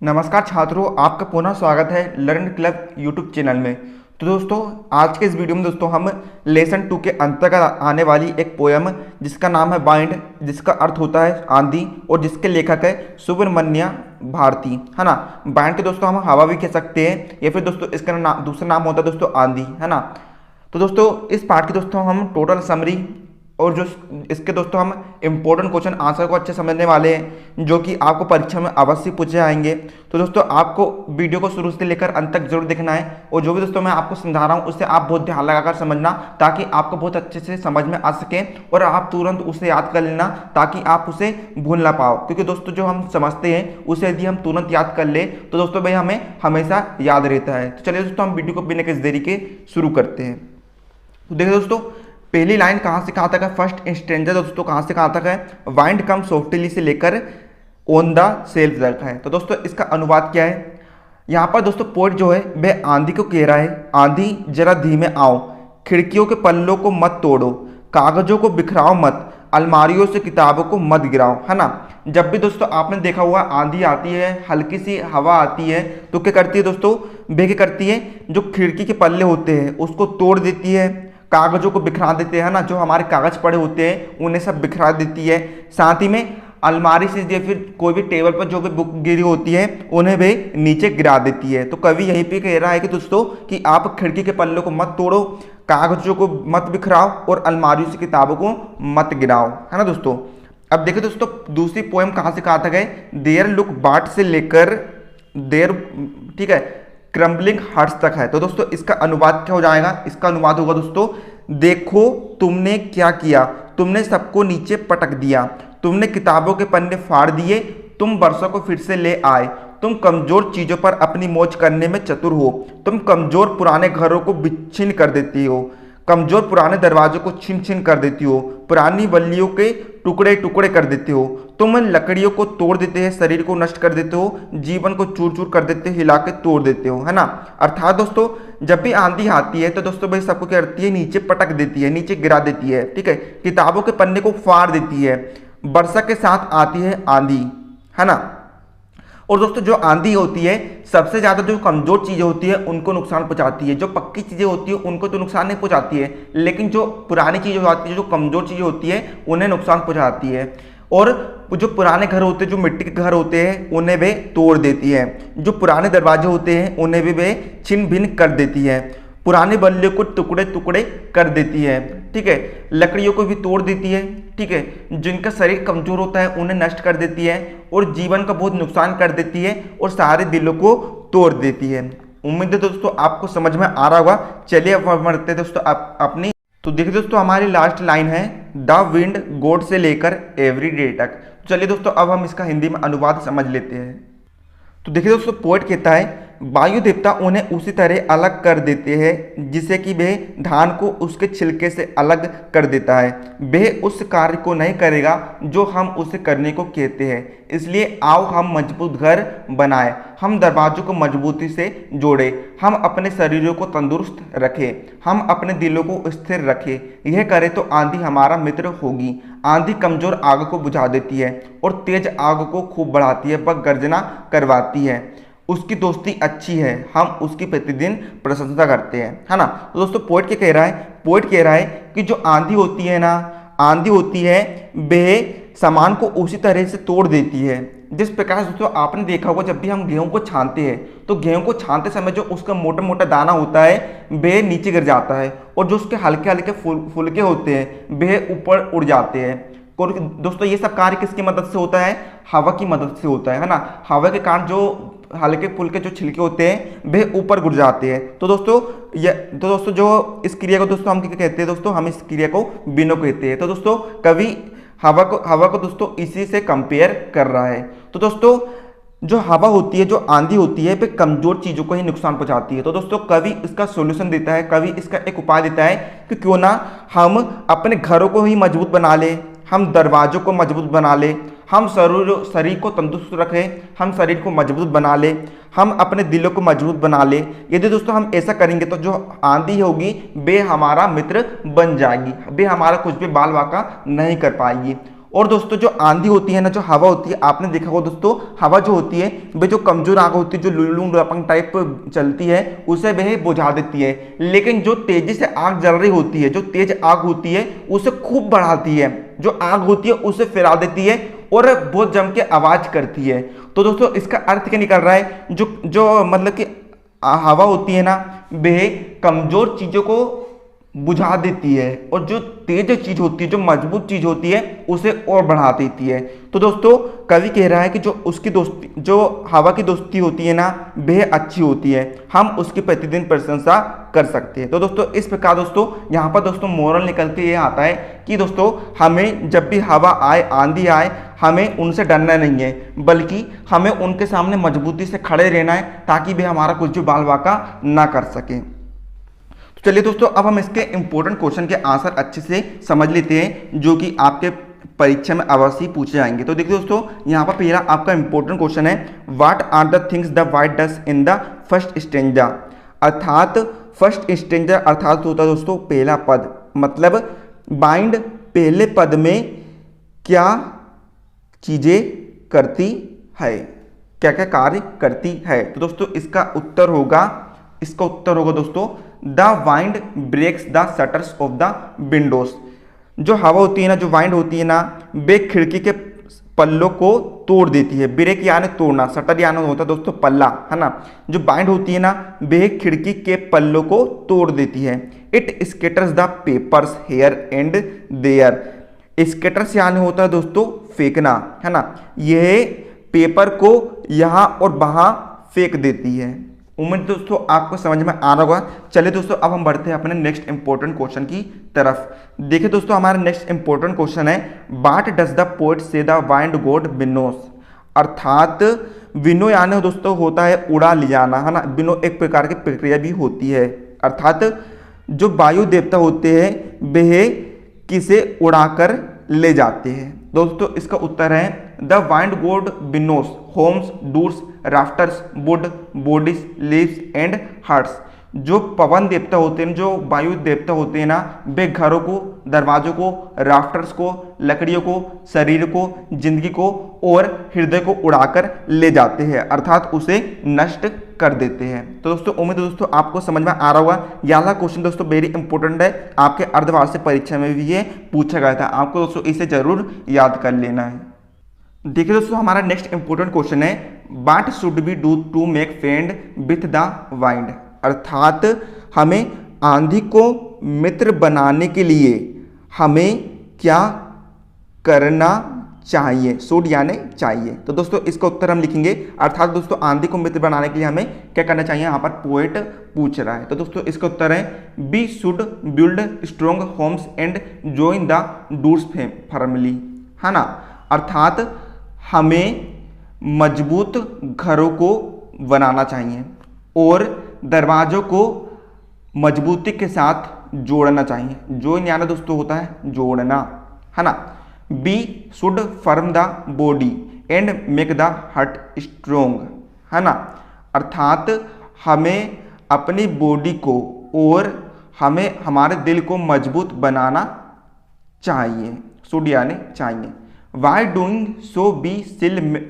नमस्कार छात्रों, आपका पुनः स्वागत है लर्न क्लब यूट्यूब चैनल में। तो दोस्तों, आज के इस वीडियो में दोस्तों हम लेसन 2 के अंतर्गत आने वाली एक पोयम जिसका नाम है बाइंड, जिसका अर्थ होता है आंधी और जिसके लेखक है सुब्रमण्य भारती, है ना। बाइंड के दोस्तों हम हवा भी कह सकते हैं या फिर दोस्तों इसका दूसरा नाम होता है दोस्तों आंधी, है ना। तो दोस्तों इस पार्ट की दोस्तों हम टोटल समरी और जो इसके दोस्तों हम इम्पोर्टेंट क्वेश्चन आंसर को अच्छे समझने वाले हैं जो कि आपको परीक्षा में अवश्य पूछे आएंगे। तो दोस्तों आपको वीडियो को शुरू से लेकर अंत तक जरूर देखना है और जो भी दोस्तों मैं आपको समझा रहा हूँ उससे आप बहुत ध्यान लगाकर समझना ताकि आपको बहुत अच्छे से समझ में आ सके और आप तुरंत उसे याद कर लेना ताकि आप उसे भूल ना पाओ, क्योंकि दोस्तों जो हम समझते हैं उसे यदि हम तुरंत याद कर ले तो दोस्तों भाई हमें हमेशा याद रहता है। तो चलिए दोस्तों हम वीडियो को बिना किसी देरी के शुरू करते हैं। तो देखिए दोस्तों, पहली लाइन कहाँ से कहाँ तक है, फर्स्ट स्ट्रेंजर दोस्तों कहाँ से कहाँ तक है, वाइंड कम सॉफ्टली से लेकर ऑन द सेल्फ तक है। तो दोस्तों इसका अनुवाद क्या है, यहाँ पर दोस्तों पोएट जो है वह आंधी को कह रहा है, आंधी जरा धीमे आओ, खिड़कियों के पल्लों को मत तोड़ो, कागजों को बिखराओ मत, अलमारियों से किताबों को मत गिराओ, है ना। जब भी दोस्तों आपने देखा हुआ आंधी आती है, हल्की सी हवा आती है तो क्या करती है दोस्तों, वे क्या करती है, जो खिड़की के पल्ले होते हैं उसको तोड़ देती है, कागजों को बिखरा देते हैं ना, जो हमारे कागज पड़े होते हैं उन्हें सब बिखरा देती है, साथ ही में अलमारी से या फिर कोई भी टेबल पर जो भी बुक गिरी होती है उन्हें भी नीचे गिरा देती है। तो कवि यहीं पे कह रहा है कि दोस्तों कि आप खिड़की के पल्लों को मत तोड़ो, कागजों को मत बिखराओ और अलमारियों से किताबों को मत गिराओ, है ना दोस्तों। अब देखिए दोस्तों दूसरी पोएम कहाँ से कहाँ तक है, देयर लुक बाट से लेकर देयर, ठीक है, क्रम्बलिंग हार्ट्स तक है। तो दोस्तों इसका अनुवाद क्या हो जाएगा, इसका अनुवाद होगा दोस्तों, देखो तुमने क्या किया, तुमने सबको नीचे पटक दिया, तुमने किताबों के पन्ने फाड़ दिए, तुम वर्षों को फिर से ले आए, तुम कमजोर चीजों पर अपनी मौज करने में चतुर हो, तुम कमजोर पुराने घरों को बिच्छिन्न कर देती हो, कमजोर पुराने दरवाजों को छिन छिन कर देती हो, पुरानी बल्लियों के टुकड़े टुकड़े कर देते हो, तुम इन लकड़ियों को तोड़ देते हैं, शरीर को नष्ट कर देते हो, जीवन को चूर चूर कर देते हो, हिला के तोड़ देते हो, है ना। अर्थात दोस्तों जब भी आंधी आती है तो दोस्तों भाई सबको क्या करती है, नीचे पटक देती है, नीचे गिरा देती है, ठीक है, किताबों के पन्ने को फाड़ देती है। वर्षा के साथ आती है आंधी, है ना। और दोस्तों जो आंधी होती है सबसे ज़्यादा जो कमज़ोर चीज़ें होती है उनको नुकसान पहुंचाती है, जो पक्की चीज़ें होती है उनको तो नुकसान नहीं पहुंचाती है, लेकिन जो पुरानी चीज़ें होती है, जो कमज़ोर चीज़ें होती है उन्हें नुकसान पहुंचाती है। और जो पुराने घर होते हैं, जो मिट्टी के घर होते हैं उन्हें वे तोड़ देती है, जो पुराने दरवाजे होते हैं उन्हें भी वे छिन्न भिन्न कर देती है, पुराने बल्लियों को टुकड़े टुकड़े कर देती है, ठीक है, लकड़ियों को भी तोड़ देती है, ठीक है, जिनका शरीर कमजोर होता है उन्हें नष्ट कर देती है और जीवन का बहुत नुकसान कर देती है और सारे दिलों को तोड़ देती है। उम्मीद है दोस्तों आपको समझ में आ रहा होगा। चलिए अब बढ़ते हैं दोस्तों अपनी। तो देखिए दोस्तों हमारी लास्ट लाइन है द विंड गॉड से लेकर एवरी डे तक। चलिए दोस्तों अब हम इसका हिंदी में अनुवाद समझ लेते हैं। तो देखिए दोस्तों पोएट कहता है, वायु देवता उन्हें उसी तरह अलग कर देते हैं जिसे कि वह धान को उसके छिलके से अलग कर देता है, वह उस कार्य को नहीं करेगा जो हम उसे करने को कहते हैं। इसलिए आओ हम मजबूत घर बनाएं, हम दरवाजों को मजबूती से जोड़ें, हम अपने शरीरों को तंदुरुस्त रखें, हम अपने दिलों को स्थिर रखें। यह करें तो आंधी हमारा मित्र होगी। आंधी कमजोर आग को बुझा देती है और तेज आग को खूब बढ़ाती है, वह गर्जना करवाती है। उसकी दोस्ती अच्छी है, हम उसकी प्रतिदिन प्रशंसा करते हैं, है ना। तो दोस्तों पोएट क्या कह रहा है, पोएट कह रहा है कि जो आंधी होती है ना, आंधी होती है वह सामान को उसी तरह से तोड़ देती है जिस प्रकार दोस्तों आपने देखा होगा जब भी हम गेहूं को छानते हैं तो गेहूं को छानते समय जो उसका मोटा मोटा दाना होता है वह नीचे गिर जाता है और जो उसके हल्के हल्के फुलके होते हैं वह ऊपर उड़ जाते हैं। और दोस्तों ये सब कार्य किसकी मदद से होता है, हवा की मदद से होता है ना। हवा के कारण जो हल्के फुल्के जो छिलके होते हैं वे ऊपर गिर जाते हैं। तो दोस्तों जो इस क्रिया को दोस्तों हम क्या कहते हैं, दोस्तों हम इस क्रिया को विनो कहते हैं। तो दोस्तों कवि हवा को दोस्तों इसी से कंपेयर कर रहा है। तो दोस्तों जो हवा होती है, जो आंधी होती है, वे कमजोर चीजों को ही नुकसान पहुंचाती है। तो दोस्तों कवि इसका सॉल्यूशन देता है, कवि इसका एक उपाय देता है कि क्यों ना हम अपने घरों को ही मजबूत बना ले, हम दरवाजों को मजबूत बना ले, हम शरीर को तंदुरुस्त रखें, हम शरीर को मजबूत बना ले, हम अपने दिलों को मजबूत बना ले। यदि दोस्तों हम ऐसा करेंगे तो जो आंधी होगी वे हमारा मित्र बन जाएगी, वे हमारा कुछ भी बाल वाका नहीं कर पाएगी। और दोस्तों जो आंधी होती है ना, जो हवा होती है, आपने देखा होगा दोस्तों, हवा जो होती है वह जो कमजोर आग होती है, जो लुलुंग लपंग टाइप चलती है, उसे वह बुझा देती है। लेकिन जो तेजी से आग जल रही होती है, जो तेज आग होती है, उसे खूब बढ़ाती है। जो आग होती है उसे फैला देती है और बहुत जम के आवाज करती है। तो दोस्तों इसका अर्थ क्या निकल रहा है, जो मतलब कि हवा होती है ना, वह कमजोर चीजों को बुझा देती है और जो तेज चीज होती है, जो मजबूत चीज होती है, उसे और बढ़ा देती है। तो दोस्तों कवि कह रहा है कि जो उसकी दोस्ती, जो हवा की दोस्ती होती है ना, वह अच्छी होती है, हम उसकी प्रतिदिन प्रशंसा कर सकते हैं। तो दोस्तों इस प्रकार दोस्तों यहाँ पर दोस्तों मोरल निकल के ये आता है कि दोस्तों हमें जब भी हवा आए, आंधी आए, हमें उनसे डरना नहीं है, बल्कि हमें उनके सामने मजबूती से खड़े रहना है, ताकि वे हमारा कुछ भी बाल बाका ना कर सके। चलिए दोस्तों अब हम इसके इंपॉर्टेंट क्वेश्चन के आंसर अच्छे से समझ लेते हैं, जो कि आपके परीक्षा में अवश्य पूछे जाएंगे। तो देखिए दोस्तों यहाँ पर पहला आपका इंपॉर्टेंट क्वेश्चन है, what are the things the wind does in the first stanza. अर्थात फर्स्ट स्टेंजा अर्थात होता है दोस्तों पहला पद, मतलब बाइंड पहले पद में क्या चीजें करती है, क्या क्या कार्य करती है। तो दोस्तों इसका उत्तर होगा दोस्तों the wind breaks the shutters of the windows. जो हवा होती है ना, जो वाइंड होती है ना, वे खिड़की के पल्लों को तोड़ देती है। ब्रेक यानी तोड़ना, शटर यानी होता है दोस्तों पल्ला, है ना। जो बाइंड होती है ना, वे खिड़की के पल्लों को तोड़ देती है। It scatters the papers here and there. Scatters यानी होता है दोस्तों फेंकना, है ना। यह पेपर को यहाँ और वहाँ फेंक देती है। उम्मीद दोस्तों आपको समझ में आ रहा होगा। चलिए दोस्तों अब हम बढ़ते हैं अपने नेक्स्ट इंपॉर्टेंट क्वेश्चन की तरफ। देखिए दोस्तों हमारा नेक्स्ट इंपॉर्टेंट क्वेश्चन है, व्हाट डज द पोएट से द वाइंड गॉड विनोस। अर्थात विनो यानी दोस्तों होता है उड़ा ले जाना, है ना। विनो एक प्रकार की प्रक्रिया भी होती है, अर्थात जो वायु देवता होते हैं वह किसे उड़ाकर ले जाते हैं। दोस्तों इसका उत्तर है the wind god winnows homes, doors, rafters, wood, bodies, leaves and hearts. जो पवन देवता होते हैं, जो वायु देवता होते हैं ना, वे घरों को, दरवाजों को, राफ्टर्स को, लकड़ियों को, शरीर को, जिंदगी को और हृदय को उड़ाकर ले जाते हैं, अर्थात उसे नष्ट कर देते हैं। तो दोस्तों उम्मीद है दोस्तों आपको समझ में आ रहा होगा। यह वाला क्वेश्चन दोस्तों वेरी इंपॉर्टेंट है, आपके अर्धवार्षिक परीक्षा में भी ये पूछा गया था, आपको दोस्तों इसे जरूर याद कर लेना है। देखिए दोस्तों हमारा नेक्स्ट इंपॉर्टेंट क्वेश्चन है, what should we do to make friend with the wind. अर्थात हमें आंधी को मित्र बनाने के लिए हमें क्या करना चाहिए। शुड यानी चाहिए। तो दोस्तों इसका उत्तर हम लिखेंगे, अर्थात दोस्तों आंधी को मित्र बनाने के लिए हमें क्या करना चाहिए, यहाँ पर पोएट पूछ रहा है। तो दोस्तों इसका उत्तर है we should build strong homes and join the doors firmly, है ना। अर्थात हमें मजबूत घरों को बनाना चाहिए और दरवाजों को मजबूती के साथ जोड़ना चाहिए। जोइन यानी दोस्तों होता है जोड़ना, है ना। We should firm the body and make the heart strong, है ना। अर्थात हमें अपनी बॉडी को और हमें हमारे दिल को मजबूत बनाना चाहिए। शुड यानी चाहिए। Why doing so we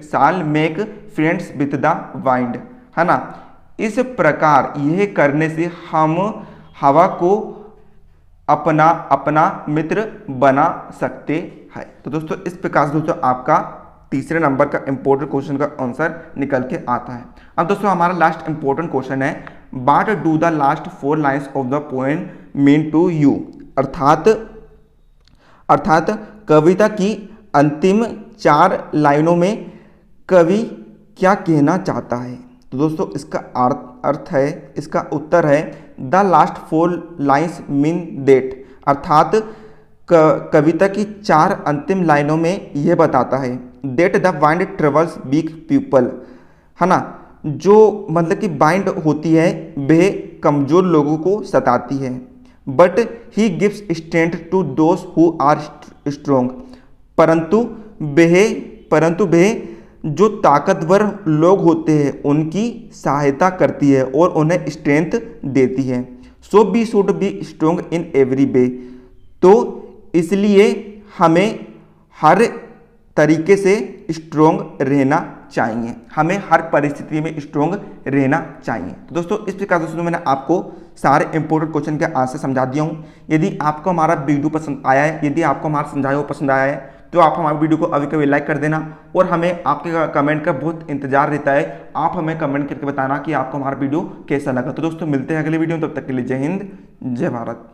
shall make friends with the wind, है ना। इस प्रकार यह करने से हम हवा को अपना मित्र बना सकते हैं। तो दोस्तों इस प्रकार से दोस्तों आपका तीसरे नंबर का इंपॉर्टेंट क्वेश्चन का आंसर निकल के आता है। अब दोस्तों हमारा लास्ट इंपॉर्टेंट क्वेश्चन है, what do the last 4 lines of the poem mean to you. अर्थात कविता की अंतिम 4 लाइनों में कवि क्या कहना चाहता है। तो दोस्तों इसका अर्थ है, इसका उत्तर है the last 4 lines mean that. अर्थात कविता की 4 अंतिम लाइनों में यह बताता है that the wind troubles weak people, है ना। जो मतलब कि वाइंड होती है वह कमजोर लोगों को सताती है, but he gives strength to those who are strong. परंतु वह जो ताकतवर लोग होते हैं उनकी सहायता करती है और उन्हें स्ट्रेंथ देती है। So we should be strong in every way. तो इसलिए हमें हर तरीके से स्ट्रोंग रहना चाहिए, हमें हर परिस्थिति में स्ट्रोंग रहना चाहिए। तो दोस्तों इस प्रकार दोस्तों मैंने आपको सारे इंपॉर्टेंट क्वेश्चन के आंसर समझा दिया हूँ। यदि आपको हमारा वीडियो पसंद आया है, यदि आपको हमारा समझाया हुआ पसंद आया है, तो आप हमारे वीडियो को अभी कभी लाइक कर देना और हमें आपके कमेंट का बहुत इंतजार रहता है। आप हमें कमेंट करके बताना कि आपको हमारा वीडियो कैसा लगा। तो दोस्तों मिलते हैं अगले वीडियो में, तब तक के लिए जय हिंद, जय भारत।